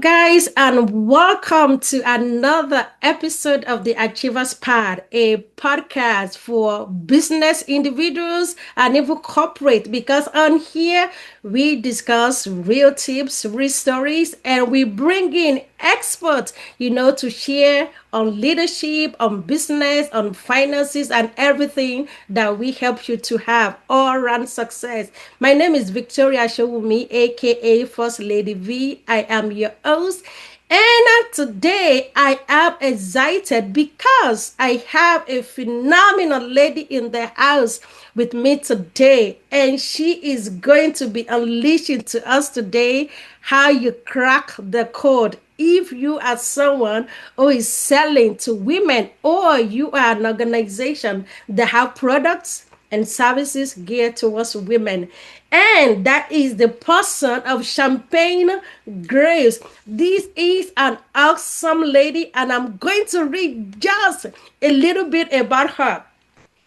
guys, and welcome to another episode of the Achievers Pod, a podcast for business individuals and even corporate. Because on here, we discuss real tips, real stories, and we bring in experts, to share on leadership, on business, on finances, and everything that we help you to have all around success. My name is Victoria Showunmi, aka First Lady V. I am your host. And today I am excited because I have a phenomenal lady in the house with me today, and she is going to be unleashing to us today how you crack the code. If you are someone who is selling to women, or you are an organization that have products and services geared towards women, and that is the person of Champagne Graves. This is an awesome lady, and I'm going to read just a little bit about her.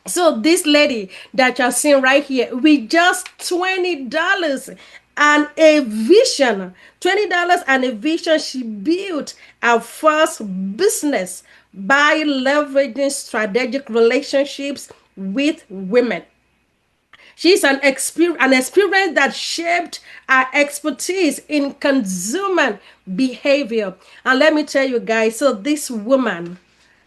So this lady that you're seeing right here, with just $20 and a vision, $20 and a vision, she built her first business by leveraging strategic relationships with women. She's an experience that shaped our expertise in consumer behavior. And let me tell you guys, so this woman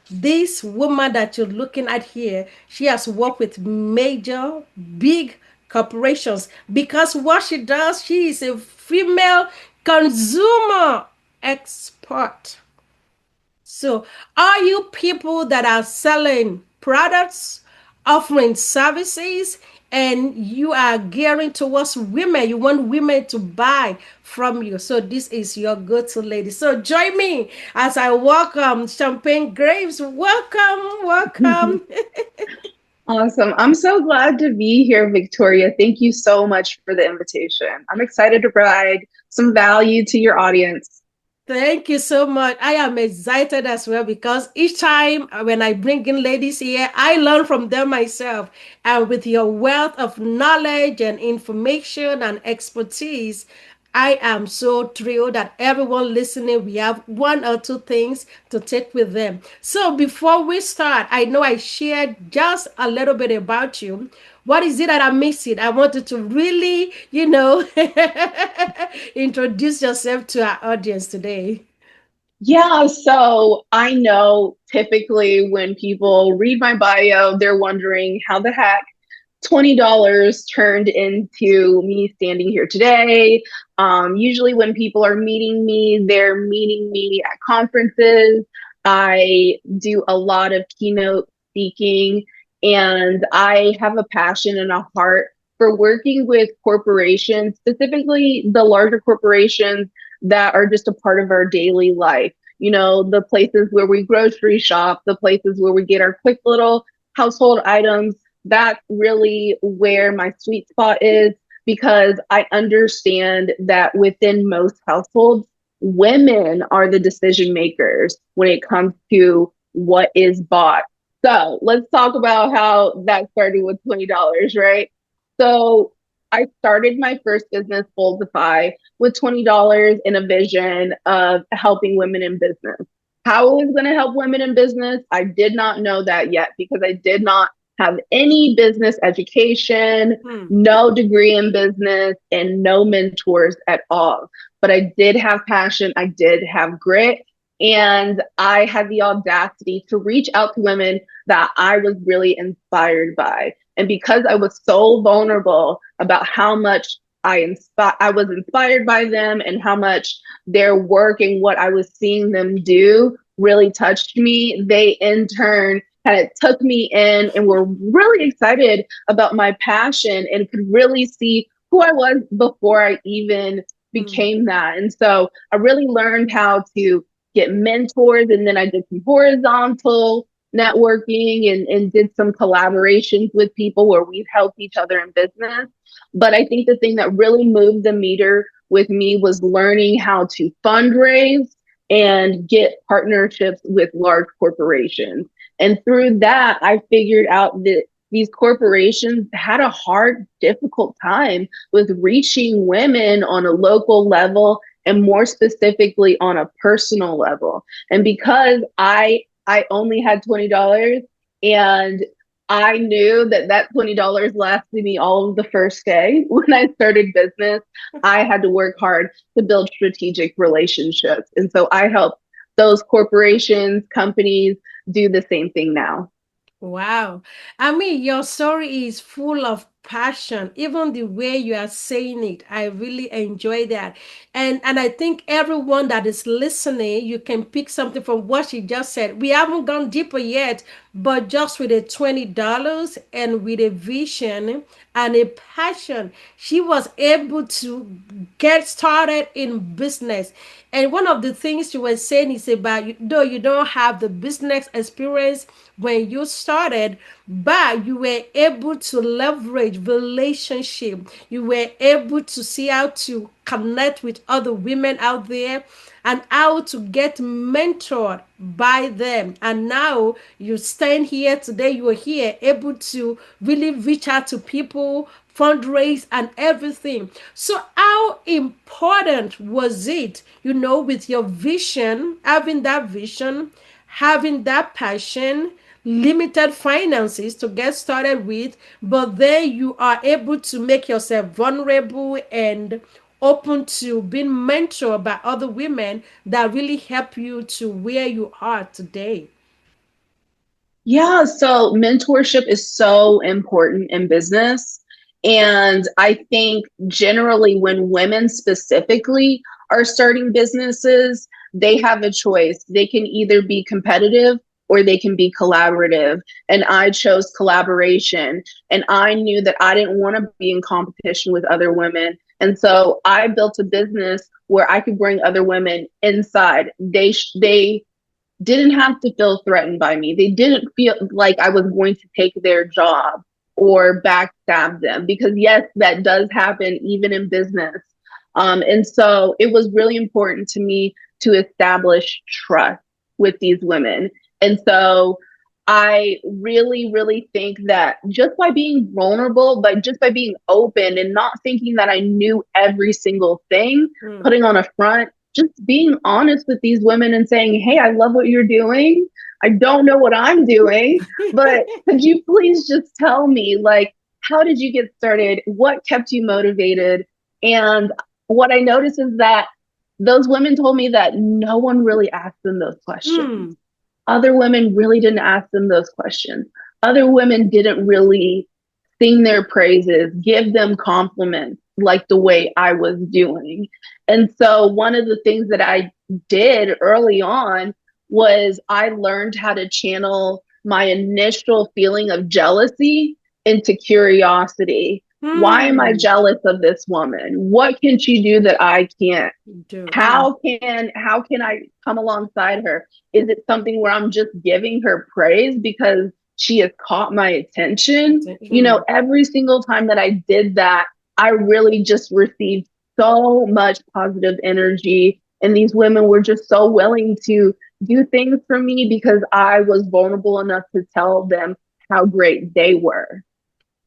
that you're looking at here, she has worked with major, big corporations, because what she does, she is a female consumer expert. So, are you people that are selling products, offering services, and you are gearing towards women? You want women to buy from you. So, this is your go to lady. So, join me as I welcome Champagne Graves. Welcome, welcome. Awesome. I'm so glad to be here, Victoria. Thank you so much for the invitation. I'm excited to provide some value to your audience. Thank you so much. I am excited as well because each time when I bring in ladies here, I learn from them myself. And with your wealth of knowledge and information and expertise, I am so thrilled that everyone listening, we have one or two things to take with them. So before we start, I know I shared just a little bit about you. What is it that I'm missing? I wanted to really, introduce yourself to our audience today. Yeah, so I know typically when people read my bio, they're wondering how the heck $20 turned into me standing here today. Usually, when people are meeting me, they're meeting me at conferences. I do a lot of keynote speaking, and I have a passion and a heart for working with corporations, specifically the larger corporations that are just a part of our daily life. You know, the places where we grocery shop, the places where we get our quick little household items. That's really where my sweet spot is, because I understand that within most households, women are the decision makers when it comes to what is bought. So let's talk about how that started with $20, right? So I started my first business, Foldify, with $20 in a vision of helping women in business. How it was going to help women in business, I did not know that yet because I did not have any business education, Hmm. no degree in business, and no mentors at all. But I did have passion, I did have grit, and I had the audacity to reach out to women that I was really inspired by. And because I was so vulnerable about how much I was inspired by them and how much their work and what I was seeing them do really touched me, they in turn kind of took me in and were really excited about my passion and could really see who I was before I even Hmm. became that. And so I really learned how to get mentors, and then I did some horizontal networking and did some collaborations with people where we've helped each other in business. But I think the thing that really moved the meter with me was learning how to fundraise and get partnerships with large corporations. And through that, I figured out that these corporations had a hard, difficult time with reaching women on a local level and more specifically on a personal level. And because I only had $20 and I knew that that $20 lasted me all of the first day when I started business, I had to work hard to build strategic relationships. And so I help those corporations, companies do the same thing now. Wow. I mean, your story is full of passion. Even the way you are saying it, I really enjoy that. And I think everyone that is listening, you can pick something from what she just said. We haven't gone deeper yet, but just with a $20 and with a vision and a passion, she was able to get started in business. And one of the things you were saying is about, though you don't have the business experience when you started, but you were able to leverage relationship. You were able to see how to connect with other women out there and how to get mentored by them. And now you stand here today, you are here able to really reach out to people, fundraise and everything. So how important was it, with your vision, having that passion, limited finances to get started with, but then you are able to make yourself vulnerable and open to being mentored by other women that really help you to where you are today. Yeah, so mentorship is so important in business. And I think generally, when women specifically are starting businesses, they have a choice. They can either be competitive or they can be collaborative. And I chose collaboration. And I knew that I didn't want to be in competition with other women. And so I built a business where I could bring other women inside. They didn't have to feel threatened by me. They didn't feel like I was going to take their job or backstab them because, yes, that does happen even in business. And so it was really important to me to establish trust with these women. And so I really, really think that just by being vulnerable, but just by being open and not thinking that I knew every single thing, Mm. putting on a front, just being honest with these women and saying, hey, I love what you're doing. I don't know what I'm doing, but could you please just tell me, like, how did you get started? What kept you motivated? And what I noticed is that those women told me that no one really asked them those questions. Mm. Other women really didn't ask them those questions. Other women didn't really sing their praises, give them compliments like the way I was doing. And so one of the things that I did early on was I learned how to channel my initial feeling of jealousy into curiosity. Why am I Mm. jealous of this woman? What can she do that I can't? Do. Mm. How can I come alongside her? Is it something where I'm just giving her praise because she has caught my attention? Mm. Every single time that I did that, I really just received so much positive energy. And these women were just so willing to do things for me because I was vulnerable enough to tell them how great they were.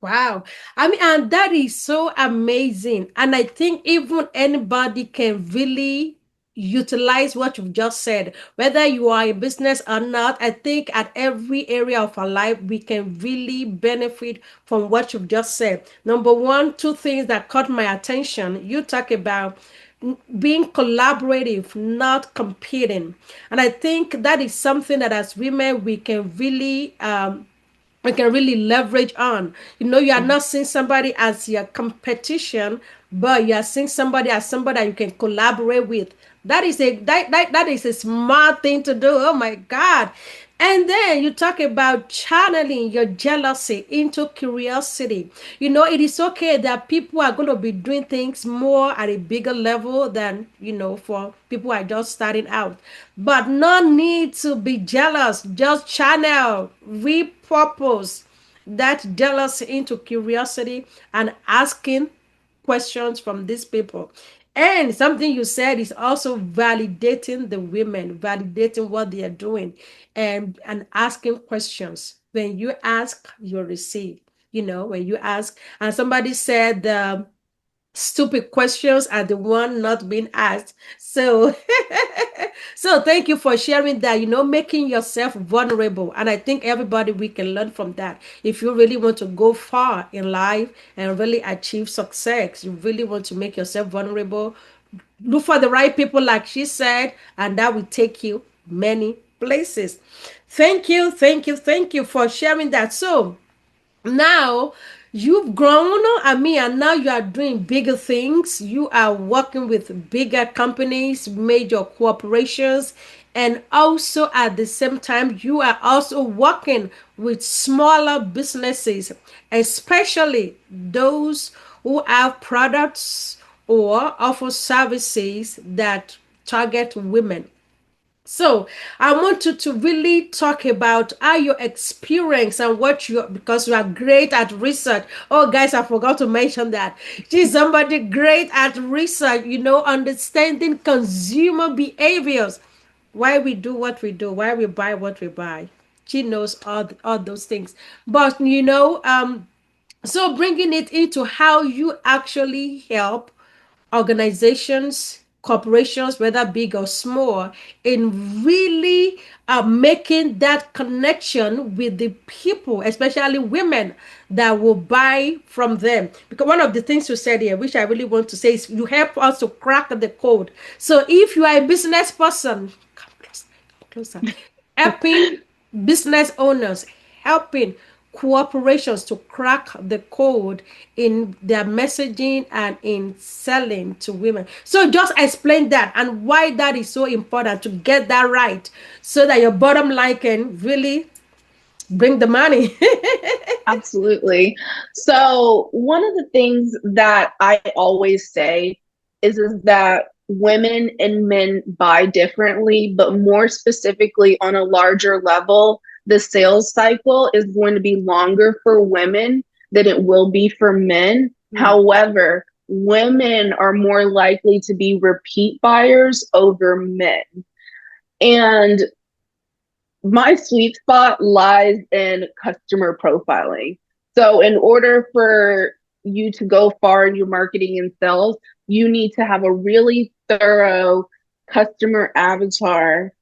Wow. I mean, and that is so amazing. And I think even anybody can really utilize what you've just said, whether you are in business or not. I think at every area of our life, we can really benefit from what you've just said. Number one, two things that caught my attention. You talk about being collaborative, not competing. And I think that is something that as women, we can really leverage on. You are not seeing somebody as your competition, but you are seeing somebody as somebody that you can collaborate with. That is a smart thing to do. Oh my God. And then you talk about channeling your jealousy into curiosity. It is okay that people are going to be doing things more at a bigger level than, for people who are just starting out. But no need to be jealous. Just channel, repurpose that jealousy into curiosity and asking questions from these people. And something you said is also validating the women, validating what they are doing, and asking questions. When you ask, you receive. When you ask, and somebody said, stupid questions are the one not being asked. So so thank you for sharing that, making yourself vulnerable. And I think everybody, we can learn from that. If you really want to go far in life and really achieve success, you really want to make yourself vulnerable, look for the right people, like she said, and that will take you many places. Thank you, thank you, thank you for sharing that. So now you've grown, I mean, and now you are doing bigger things. You are working with bigger companies, major corporations, and also at the same time you are also working with smaller businesses, especially those who have products or offer services that target women. So I want you to really talk about how your experience and what you, because you are great at research. Oh, guys, I forgot to mention that. She's somebody great at research, understanding consumer behaviors, why we do what we do, why we buy what we buy. She knows all those things. But, so bringing it into how you actually help organizations, corporations, whether big or small, in really making that connection with the people, especially women that will buy from them. Because one of the things you said here, which I really want to say, is you help us to crack the code. So if you are a business person, come closer, helping business owners, helping corporations to crack the code in their messaging and in selling to women. So just explain that and why that is so important to get that right, so that your bottom line can really bring the money. Absolutely. So, one of the things that I always say is that women and men buy differently, but more specifically on a larger level, the sales cycle is going to be longer for women than it will be for men. Hmm. However, women are more likely to be repeat buyers over men. And my sweet spot lies in customer profiling. So, in order for you to go far in your marketing and sales, you need to have a really thorough customer avatar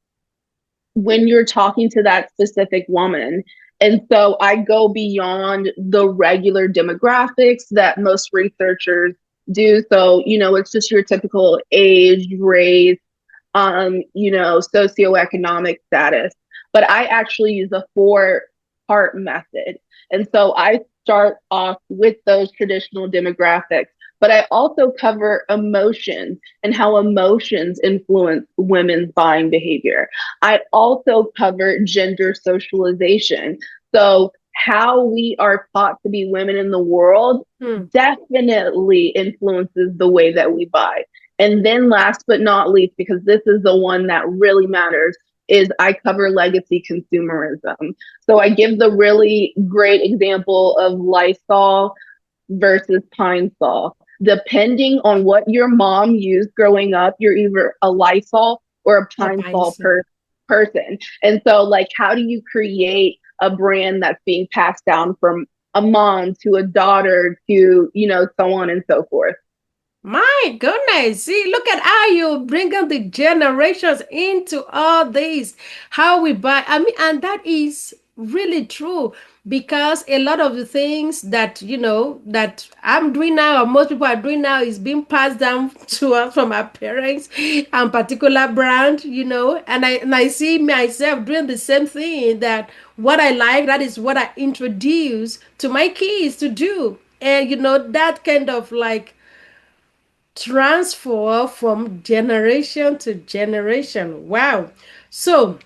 when you're talking to that specific woman. And so I go beyond the regular demographics that most researchers do. So, it's just your typical age, race, socioeconomic status. But I actually use a four-part method. And so I start off with those traditional demographics, but I also cover emotions and how emotions influence women's buying behavior. I also cover gender socialization. So how we are taught to be women in the world Hmm. definitely influences the way that we buy. And then last but not least, because this is the one that really matters, is I cover legacy consumerism. So I give the really great example of Lysol versus Pine Sol. Depending on what your mom used growing up, you're either a Lysol or a Oh, Pine I Sol see. person. And so, like, how do you create a brand that's being passed down from a mom to a daughter to, so on and so forth? My goodness. See, look at how you bring up the generations into all this. How we buy. I mean, and that is really true, because a lot of the things that, that I'm doing now, or most people are doing now, is being passed down to us from our parents and particular brand, and I see myself doing the same thing, that what I like, that is what I introduce to my kids to do. And that kind of like transfer from generation to generation. Wow. So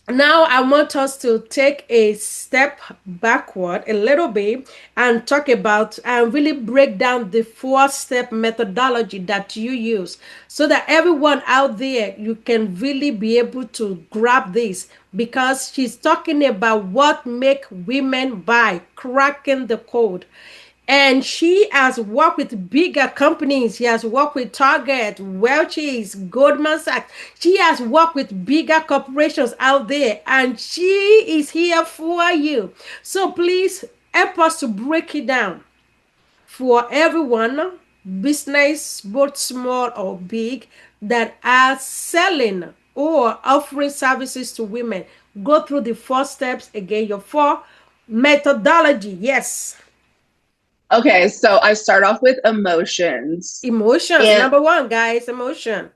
now I want us to take a step backward a little bit and talk about and really break down the 4-step methodology that you use, so that everyone out there, you can really be able to grab this, because she's talking about what make women buy, cracking the code. And she has worked with bigger companies. She has worked with Target, Welch's, Goldman Sachs. She has worked with bigger corporations out there, and she is here for you. So please help us to break it down for everyone. business, both small or big, that are selling or offering services to women. Go through the 4 steps again, your 4 methodology. Yes. Okay, so I start off with emotions. Emotions. And Number one, guys, emotion.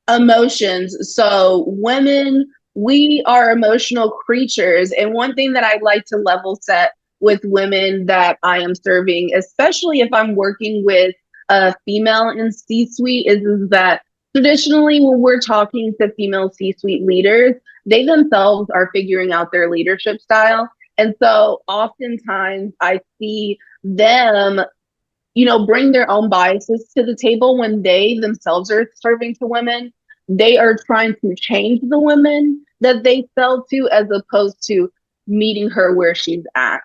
emotions. So, women, we are emotional creatures. And one thing that I like to level set with women that I am serving, especially if I'm working with a female in C suite, is that traditionally when we're talking to female C suite leaders, they themselves are figuring out their leadership style. And so oftentimes I see them, bring their own biases to the table when they themselves are serving to women. They are trying to change the women that they sell to as opposed to meeting her where she's at.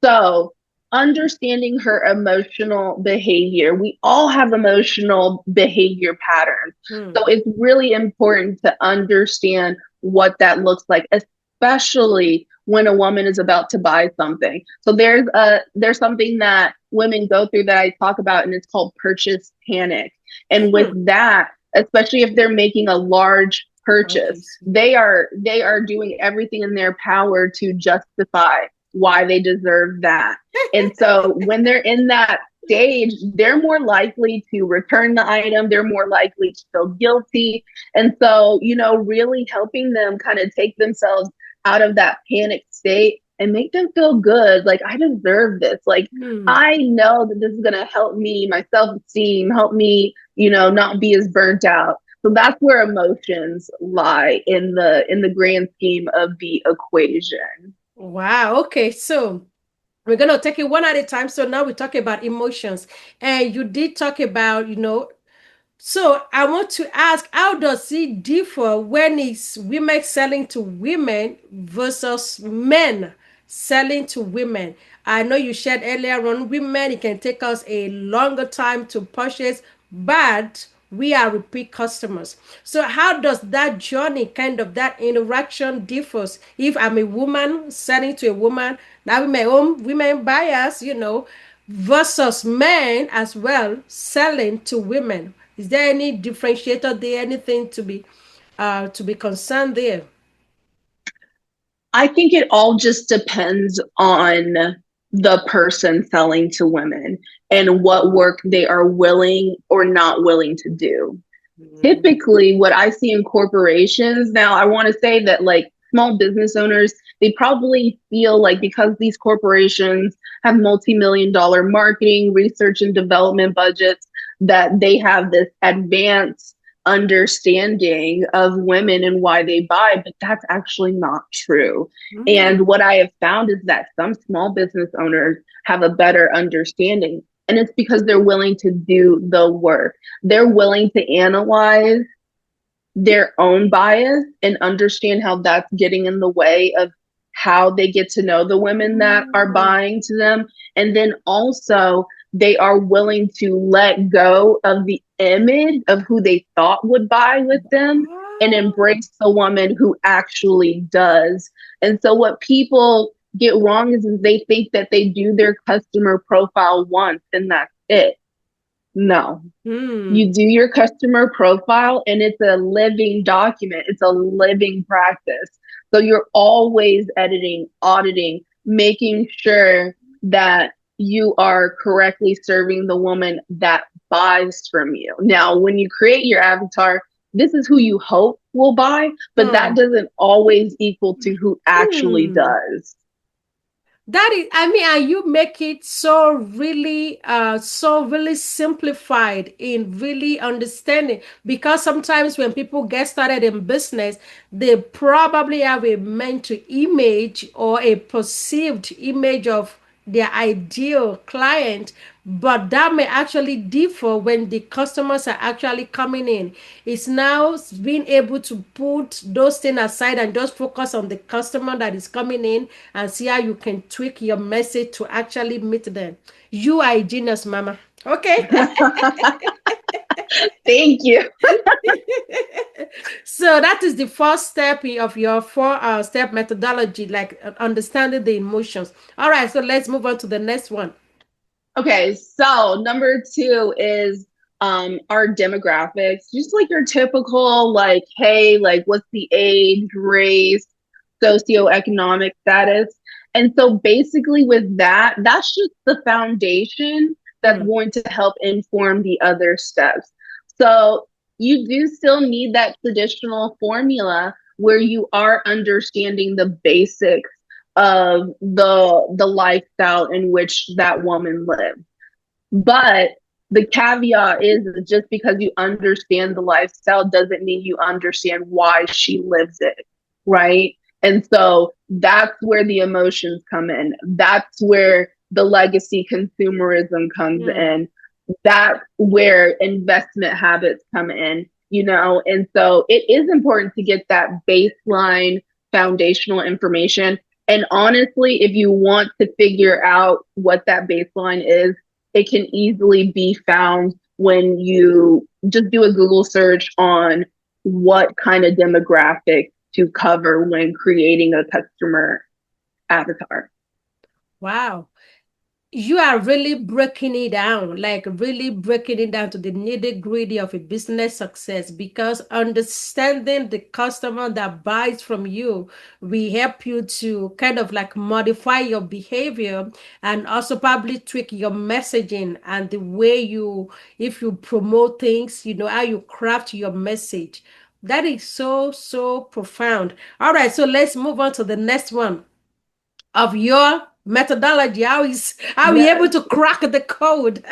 So, understanding her emotional behavior. We all have emotional behavior patterns. Hmm. So, it's really important to understand what that looks like, especially when a woman is about to buy something. So there's something that women go through that I talk about, and it's called purchase panic. And with Hmm. that, especially if they're making a large Okay. purchase, So, they are doing everything in their power to justify why they deserve that. And so when they're in that stage, they're more likely to return the item, they're more likely to feel guilty. And so, really helping them kind of take themselves out of that panic state and make them feel good. Like, I deserve this. Like, hmm. I know that this is going to help me, my self esteem, help me, not be as burnt out. So that's where emotions lie in the grand scheme of the equation. Wow. Okay. So we're going to take it one at a time. So now we talk about emotions. And you did talk about, so I want to ask, how does it differ when it's women selling to women versus men selling to women? I know you shared earlier on women, it can take us a longer time to purchase, but we are repeat customers. So how does that journey, kind of that interaction differs if I'm a woman selling to a woman, now my own women buyers, versus men as well selling to women? Is there any differentiator there? Anything to be concerned there? I think it all just depends on the person selling to women and what work they are willing or not willing to do. Typically, what I see in corporations now, I want to say that like small business owners, they probably feel like because these corporations have multi-million dollar marketing, research and development budgets, that they have this advanced understanding of women and why they buy, but that's actually not true. And Mm. what I have found is that some small business owners have a better understanding. And it's because they're willing to do the work. They're willing to analyze their own bias and understand how that's getting in the way of how they get to know the women that are Mm. buying to them. And then also, they are willing to let go of the image of who they thought would buy with them and Oh. embrace the woman who actually does. And so, what people get wrong is they think that they do their customer profile once and that's it. No, Hmm. you do your customer profile and it's a living document, it's a living practice. So you're always editing, auditing, making sure that you are correctly serving the woman that buys from you. Now, when you create your avatar, this is who you hope will buy, but that Hmm. doesn't always equal to who actually Hmm. does. That is, I mean, and you make it so really simplified in really understanding, because sometimes when people get started in business, they probably have a mental image or a perceived image of their ideal client, but that may actually differ when the customers are actually coming in. It's now being able to put those things aside and just focus on the customer that is coming in and see how you can tweak your message to actually meet them. You are a genius, mama. Okay. Thank you. So that is the first step of your 4 step methodology, like understanding the emotions. All right, so let's move on to the next one. Okay, so number two is our demographics, just like your typical, like, hey, like what's the age, race, socioeconomic status. And so basically with that, that's just the foundation that's Mm, going to help inform the other steps. So you do still need that traditional formula where you are understanding the basics of the lifestyle in which that woman lives. But the caveat is just because you understand the lifestyle doesn't mean you understand why she lives it, right? And so that's where the emotions come in. That's where the legacy consumerism comes mm, in. That's where investment habits come in, you know? And so it is important to get that baseline foundational information. And honestly, if you want to figure out what that baseline is, it can easily be found when you just do a Google search on what kind of demographic to cover when creating a customer avatar. wow. You are really breaking it down, like really breaking it down to the nitty gritty of a business success, because understanding the customer that buys from you will help you to kind of like modify your behavior and also probably tweak your messaging and the way you, if you promote things, how you craft your message. That is so, so profound. All right, so let's move on to the next one of your methodology. How are you able Yes. to crack the code?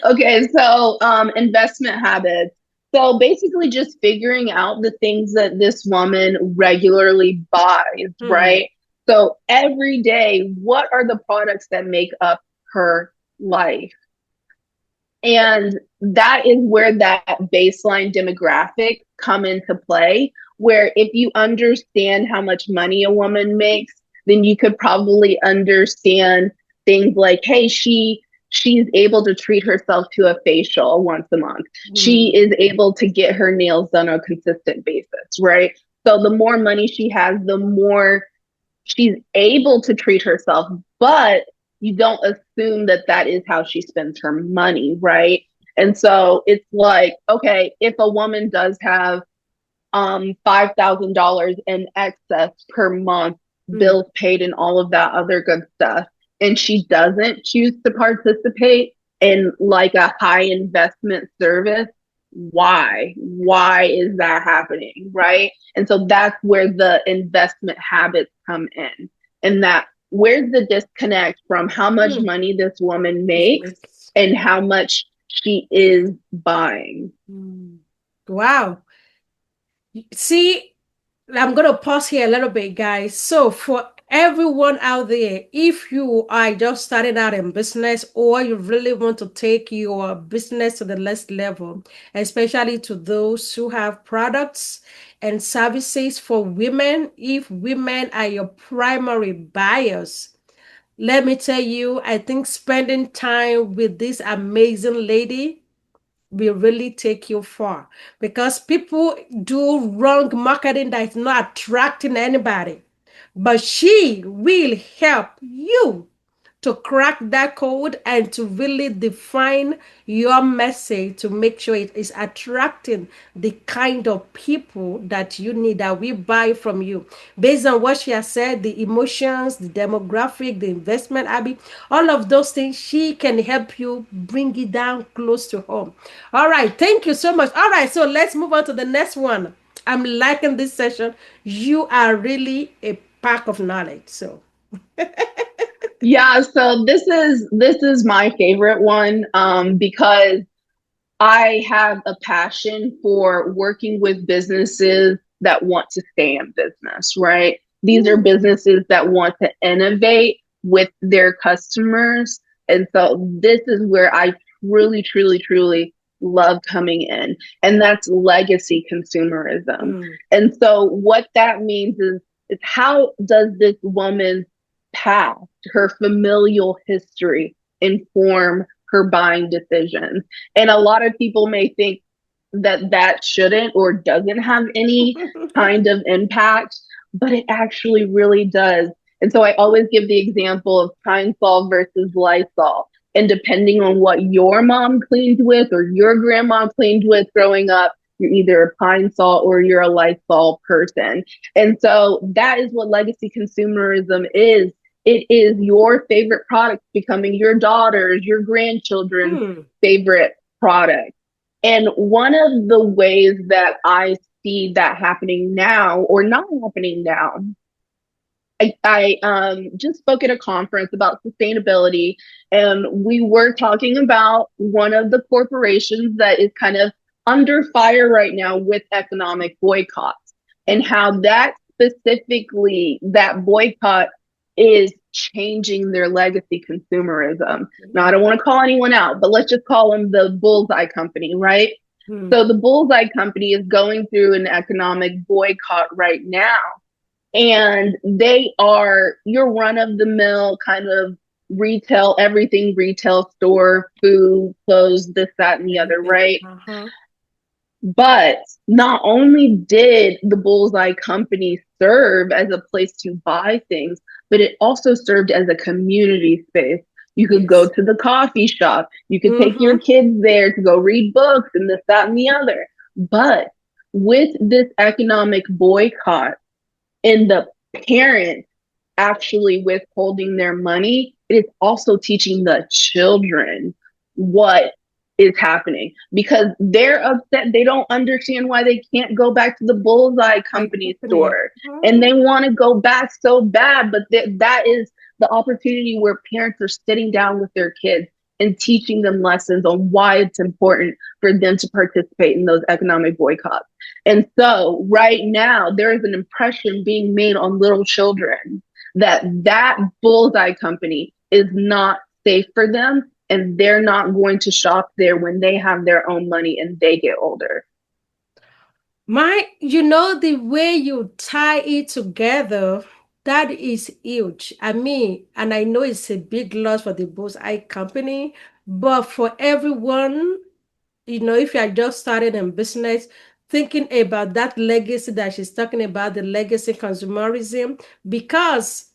Okay, so investment habits. So basically, just figuring out the things that this woman regularly buys, Hmm. right? So every day, what are the products that make up her life? And that is where that baseline demographic come into play, where if you understand how much money a woman makes, then you could probably understand things like, hey, she's able to treat herself to a facial once a month. She Hmm. is able to get her nails done on a consistent basis, right? So the more money she has, the more she's able to treat herself, but you don't assume that that is how she spends her money, right? And so it's like, okay, if a woman does have $5,000 in excess per month, Hmm. bills paid and all of that other good stuff, and she doesn't choose to participate in like a high investment service, why is that happening, right? And so that's where the investment habits come in, and that where's the disconnect from how much Hmm. money this woman This makes makes. and how much she is buying. Hmm. Wow. See, I'm going to pause here a little bit, guys. So, for everyone out there, if you are just starting out in business or you really want to take your business to the next level, especially to those who have products and services for women, if women are your primary buyers, let me tell you, I think spending time with this amazing lady will really take you far, because people do wrong marketing that is not attracting anybody, but she will help you to crack that code and to really define your message to make sure it is attracting the kind of people that you need, that we buy from you based on what she has said, the emotions, the demographic, the investment habit, all of those things. She can help you bring it down close to home. All right, thank you so much. All right, so let's move on to the next one. I'm liking this session. You are really a pack of knowledge. So Yeah, so this is my favorite one because I have a passion for working with businesses that want to stay in business, right? These are businesses that want to innovate with their customers. And so this is where I truly, truly, truly love coming in. And that's legacy consumerism. mm, And so what that means is how does this woman's past, her familial history inform her buying decisions? And a lot of people may think that that shouldn't or doesn't have any kind of impact, but it actually really does. And so I always give the example of Pine Sol versus Lysol. And depending on what your mom cleaned with or your grandma cleaned with growing up, you're either a Pine Sol or you're a Lysol person. And so that is what legacy consumerism is. It is your favorite product becoming your daughter's, your grandchildren's Hmm. favorite product. And one of the ways that I see that happening now or not happening now, I just spoke at a conference about sustainability, and we were talking about one of the corporations that is kind of under fire right now with economic boycotts, and how that specifically, that boycott is changing their legacy consumerism. Now, I don't want to call anyone out, but let's just call them the Bullseye Company, right? Hmm. So the Bullseye Company is going through an economic boycott right now, and they are your run of the mill kind of retail, everything retail store, food, clothes, this, that, and the other, Everything. right? Uh-huh. But not only did the Bullseye Company serve as a place to buy things, but it also served as a community space. You could go Yes. to the coffee shop, you could take your Mm-hmm. kids there to go read books and this, that, and the other. But with this economic boycott, and the parents actually withholding their money, it is also teaching the children what is happening because they're upset. They don't understand why they can't go back to the Bullseye My Company company. store. And Mhm. they want to go back so bad, but that is the opportunity where parents are sitting down with their kids and teaching them lessons on why it's important for them to participate in those economic boycotts. And so right now there is an impression being made on little children that that Bullseye Company is not safe for them, and they're not going to shop there when they have their own money and they get older. The way you tie it together, that is huge. I mean, and I know it's a big loss for the Bose Eye Company, but for everyone, if you are just starting in business, thinking about that legacy that she's talking about, the legacy consumerism, because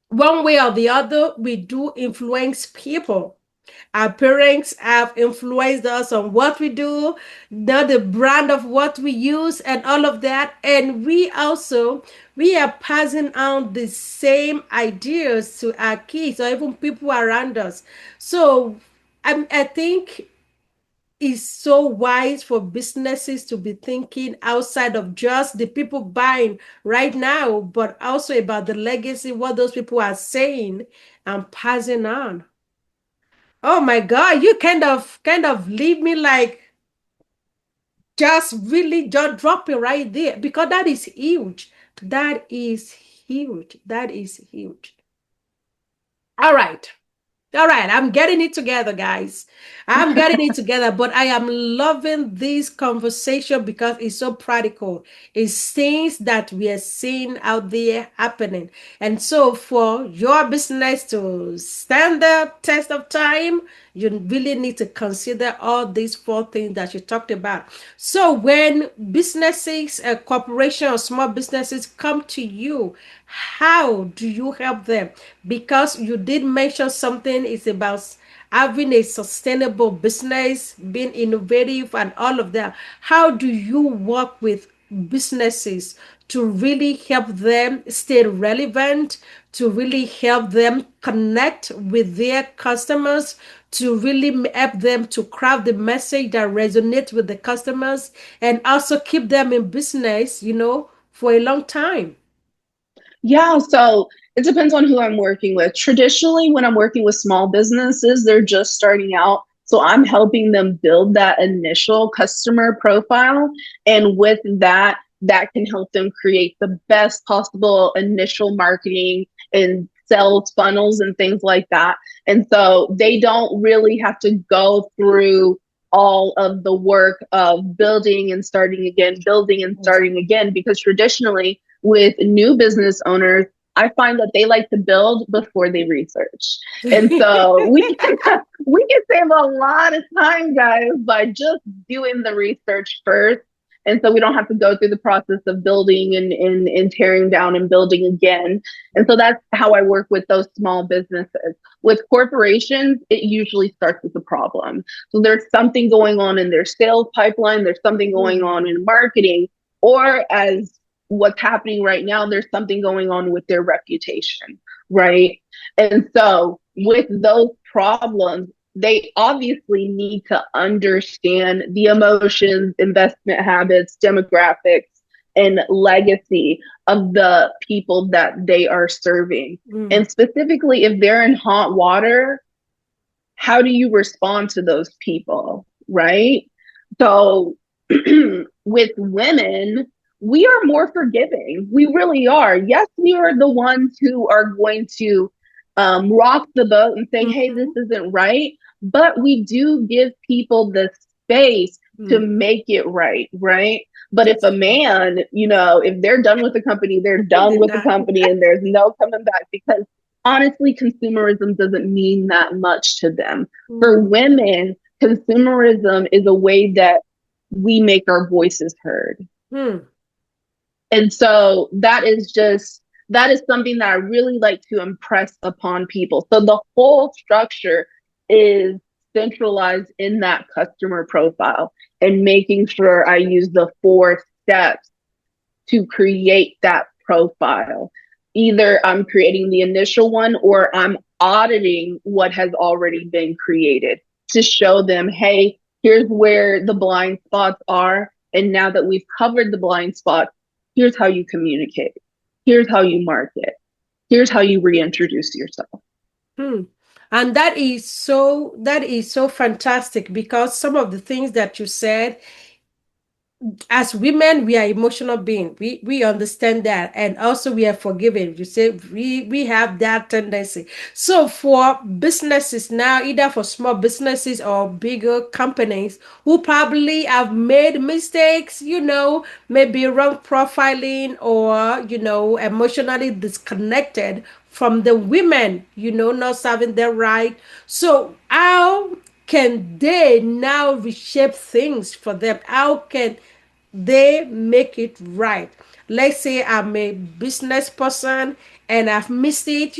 one way or the other, we do influence people. Our parents have influenced us on what we do, the brand of what we use, and all of that. And we are passing on the same ideas to our kids or even people around us. So I think it's so wise for businesses to be thinking outside of just the people buying right now, but also about the legacy, what those people are saying and passing on. Oh my God, you kind of leave me like just really just dropping right there because that is huge. That is huge. That is huge. All right. All right, I'm getting it together, guys. I'm getting it together, but I am loving this conversation because it's so practical. It's things that we are seeing out there happening. And so, for your business to stand the test of time, you really need to consider all these four things that you talked about. So, when businesses, a corporation, or small businesses come to you, how do you help them? Because you did mention something, it's about having a sustainable business, being innovative, and all of that. How do you work with businesses to really help them stay relevant, to really help them connect with their customers, to really help them to craft the message that resonates with the customers, and also keep them in business, for a long time? Yeah, so it depends on who I'm working with. Traditionally, when I'm working with small businesses, they're just starting out. So I'm helping them build that initial customer profile. And with that, that can help them create the best possible initial marketing and sales funnels and things like that. And so they don't really have to go through all of the work of building and starting again, building and Yes. starting again, because traditionally, with new business owners, I find that they like to build before they research. And so we can save a lot of time, guys, by just doing the research first And so we don't have to go through the process of building and tearing down and building again. And so that's how I work with those small businesses. With corporations, it usually starts with a problem. So there's something going on in their sales pipeline, there's something going on Mm. in marketing, or as what's happening right now, there's something going on with their reputation, right? And so with those problems, they obviously need to understand the emotions, investment habits, demographics, and legacy of the people that they are serving. Mm. And specifically, if they're in hot water, how do you respond to those people, right? So with women, we are more forgiving. We really are. Yes, we are the ones who are going to rock the boat and say, hey, this Mhm. isn't right. But we do give people the space to Mm. make it right, right? But if That's a man, if they're done with the company, they're done did with the not. company and there's no coming back because honestly, consumerism doesn't mean that much to them. For Mm. women, consumerism is a way that we make our voices heard. Mm. And so that is something that I really like to impress upon people. So the whole structure is centralized in that customer profile and making sure I use the 4 steps to create that profile. Either I'm creating the initial one or I'm auditing what has already been created to show them, hey, here's where the blind spots are. And now that we've covered the blind spots, here's how you communicate. Here's how you market. Here's how you reintroduce yourself. Hmm. And that is so fantastic because some of the things that you said, as women, we are emotional beings. We understand that, and also we are forgiving. You say we have that tendency. So for businesses now, either for small businesses or bigger companies who probably have made mistakes, maybe wrong profiling or emotionally disconnected from the women, not serving them right. So how can they now reshape things for them? How can they make it right? Let's say I'm a business person and I've missed it,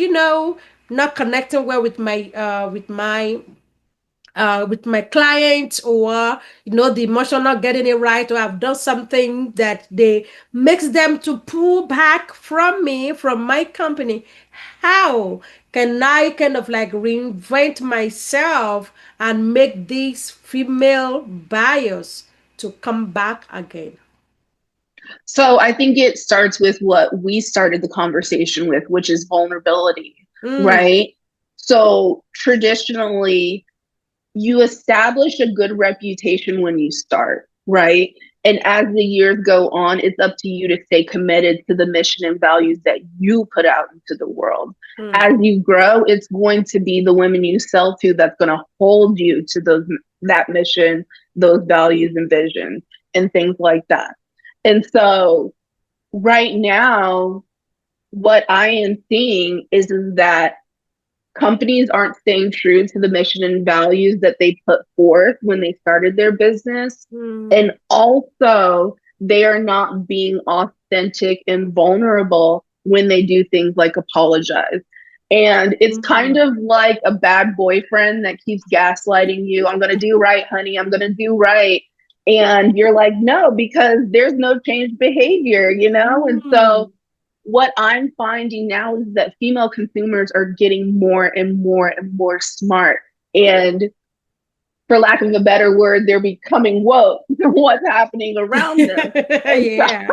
not connecting well with my clients, or the emotion not getting it right, or I've done something that they makes them to pull back from me, from my company. How can I kind of like reinvent myself and make these female buyers to come back again? So I think it starts with what we started the conversation with, which is vulnerability, Mm. right? So traditionally, you establish a good reputation when you start, right? And as the years go on, it's up to you to stay committed to the mission and values that you put out into the world. Mm. As you grow, it's going to be the women you sell to that's going to hold you to that mission, those values and visions and things like that. And so right now, what I am seeing is that companies aren't staying true to the mission and values that they put forth when they started their business. Mm. And also, they are not being authentic and vulnerable when they do things like apologize. And it's kind Mm. of like a bad boyfriend that keeps gaslighting you. I'm going to do right, honey. I'm going to do right. And you're like, no, because there's no changed behavior. And so Mm. what I'm finding now is that female consumers are getting more and more and more smart. And for lack of a better word, they're becoming woke to what's happening around them. And so, Yeah.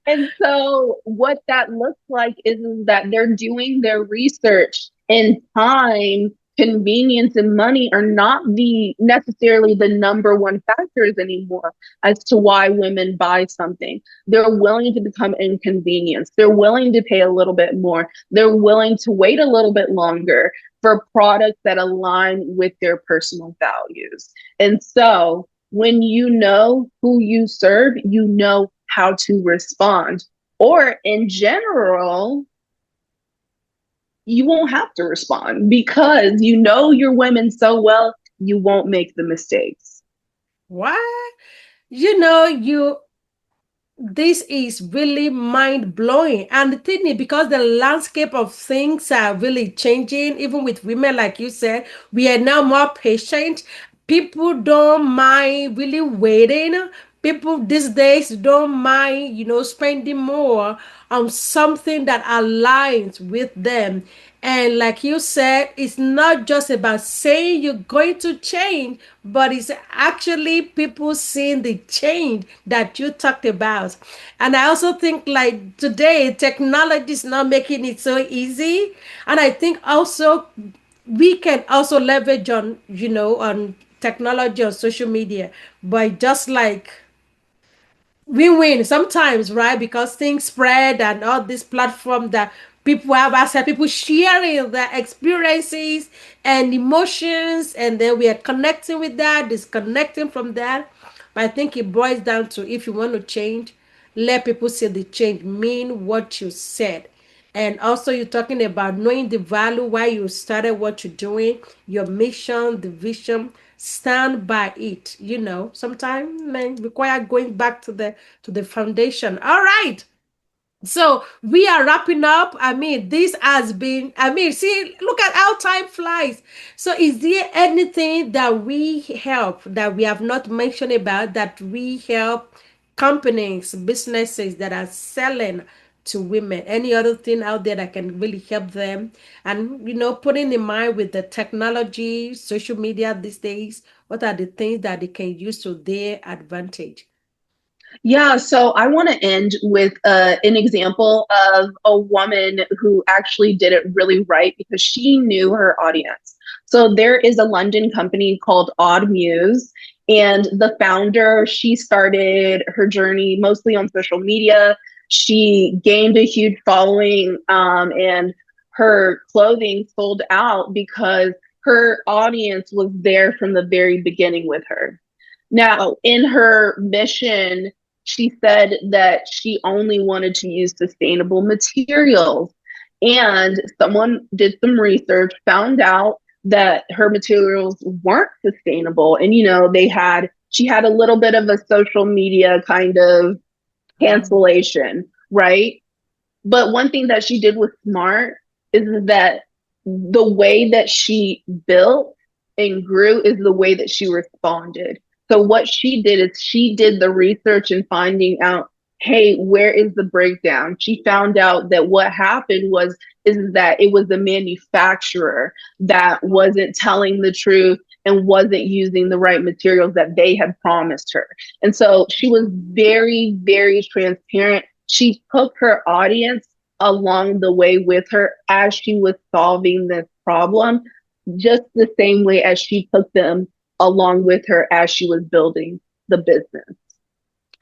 and so what that looks like is that they're doing their research, and time, convenience, and money are not the necessarily the number one factors anymore as to why women buy something. They're willing to become inconvenienced. They're willing to pay a little bit more. They're willing to wait a little bit longer for products that align with their personal values. And so when you know who you serve, you know how to respond. Or in general, you won't have to respond because you know your women so well, you won't make the mistakes. What? You know, you this is really mind blowing. And the thing is, because the landscape of things are really changing, even with women, like you said, we are now more patient. People don't mind really waiting. People these days don't mind, spending more on something that aligns with them. And like you said, it's not just about saying you're going to change, but it's actually people seeing the change that you talked about. And I also think like today, technology is not making it so easy. And I think also we can also leverage on, on technology on social media by just like win-win sometimes, right? Because things spread and all this platform that people have access, people sharing their experiences and emotions, and then we are connecting with that, disconnecting from that. But I think it boils down to, if you want to change, let people see the change, mean what you said. And also, you're talking about knowing the value, why you started what you're doing, your mission, the vision. Stand by it. Sometimes men require going back to the foundation. All right. So we are wrapping up. I mean, this has been, see, look at how time flies. So is there anything that we help that we have not mentioned about, that we help companies, businesses that are selling to women? Any other thing out there that can really help them? And, putting in mind with the technology, social media these days, what are the things that they can use to their advantage? Yeah, so I want to end with an example of a woman who actually did it really right because she knew her audience. So there is a London company called Odd Muse, and the founder, she started her journey mostly on social media. She gained a huge following, and her clothing sold out because her audience was there from the very beginning with her. Now, in her mission, she said that she only wanted to use sustainable materials. And someone did some research, found out that her materials weren't sustainable. And, she had a little bit of a social media kind of Wow. cancellation, right? But one thing that she did was smart is that the way that she built and grew is the way that she responded. So what she did is she did the research and finding out, hey, where is the breakdown? She found out that what happened was is that it was the manufacturer that wasn't telling the truth and wasn't using the right materials that they had promised her. And so she was very, very transparent. She took her audience along the way with her as she was solving this problem, just the same way as she took them along with her as she was building the business.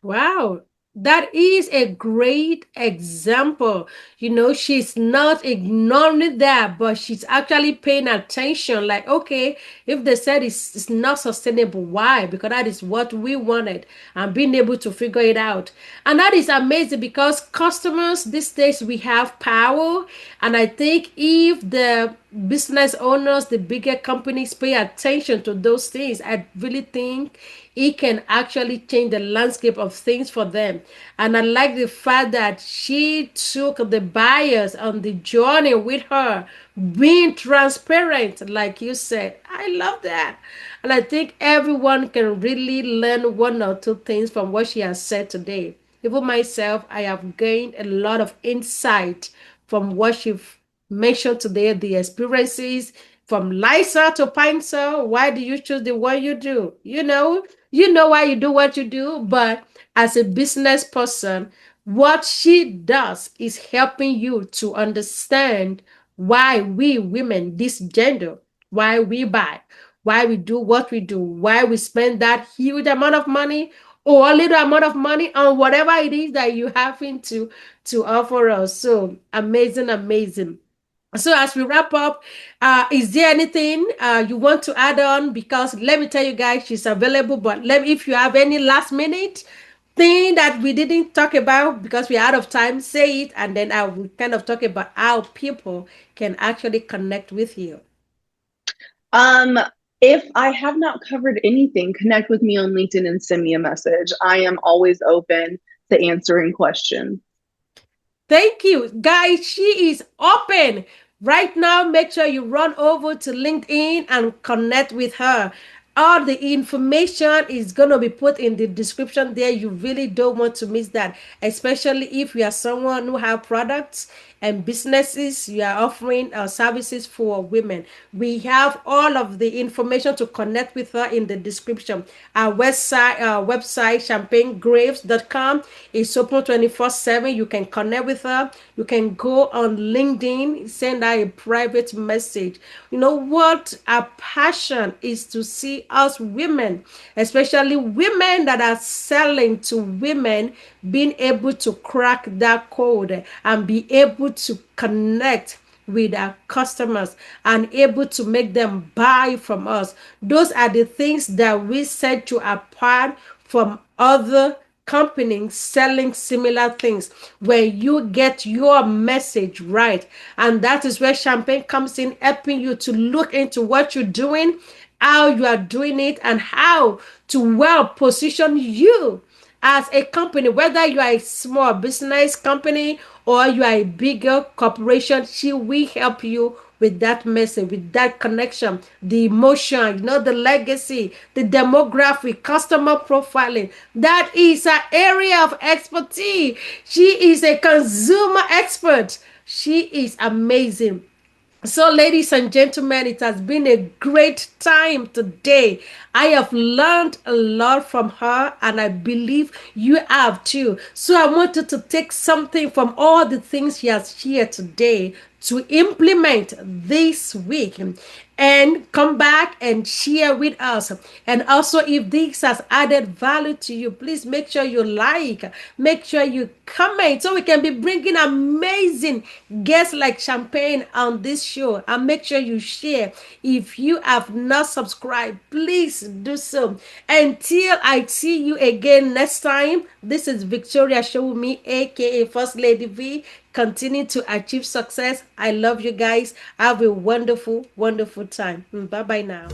Wow, that is a great example. She's not ignoring that, but she's actually paying attention. Like, okay, if they said it's not sustainable, why? Because that is what we wanted, and being able to figure it out. And that is amazing because customers these days, we have power. And I think if the business owners, the bigger companies pay attention to those things, I really think it can actually change the landscape of things for them. And I like the fact that she took the buyers on the journey with her, being transparent, like you said. I love that. And I think everyone can really learn one or two things from what she has said today. Even myself, I have gained a lot of insight from what she mentioned today, the experiences from Lisa to Pincer. Why do you choose the one you do? You know why you do what you do, but as a business person, what she does is helping you to understand why we women, this gender, why we buy, why we do what we do, why we spend that huge amount of money or a little amount of money on whatever it is that you happen to offer us. So amazing, amazing. So as we wrap up, is there anything you want to add on? Because let me tell you guys, she's available. But if you have any last minute thing that we didn't talk about because we're out of time, say it, and then I will kind of talk about how people can actually connect with you. Um, If I have not covered anything, connect with me on LinkedIn and send me a message. I am always open to answering questions. Thank you, guys. She is open right now. Make sure you run over to LinkedIn and connect with her. All the information is going to be put in the description there. You really don't want to miss that, especially if you are someone who have products and businesses you are offering services for women. We have all of the information to connect with her in the description. Our website champagnegraves.com is open 24/7. You can connect with her. You can go on LinkedIn, send her a private message. You know what? Our passion is to see us women, especially women that are selling to women, being able to crack that code and be able to connect with our customers and able to make them buy from us. Those are the things that we set you apart from other companies selling similar things, where you get your message right. And that is where Champagne comes in, helping you to look into what you're doing, how you are doing it, and how to well position you as a company, whether you are a small business company or you are a bigger corporation. She will help you with that message, with that connection, the emotion, the legacy, the demographic, customer profiling. That is her area of expertise. She is a consumer expert. She is amazing. So, ladies and gentlemen, it has been a great time today. I have learned a lot from her, and I believe you have too. So, I want you to take something from all the things she has shared today to implement this week and come back and share with us. And also, if this has added value to you, please make sure you like, make sure you comment, so we can be bringing amazing guests like Champagne on this show. And make sure you share. If you have not subscribed, please do so. Until I see you again next time, this is Victoria Showunmi, aka First Lady V. Continue to achieve success. I love you guys. Have a wonderful, wonderful time. Bye bye now.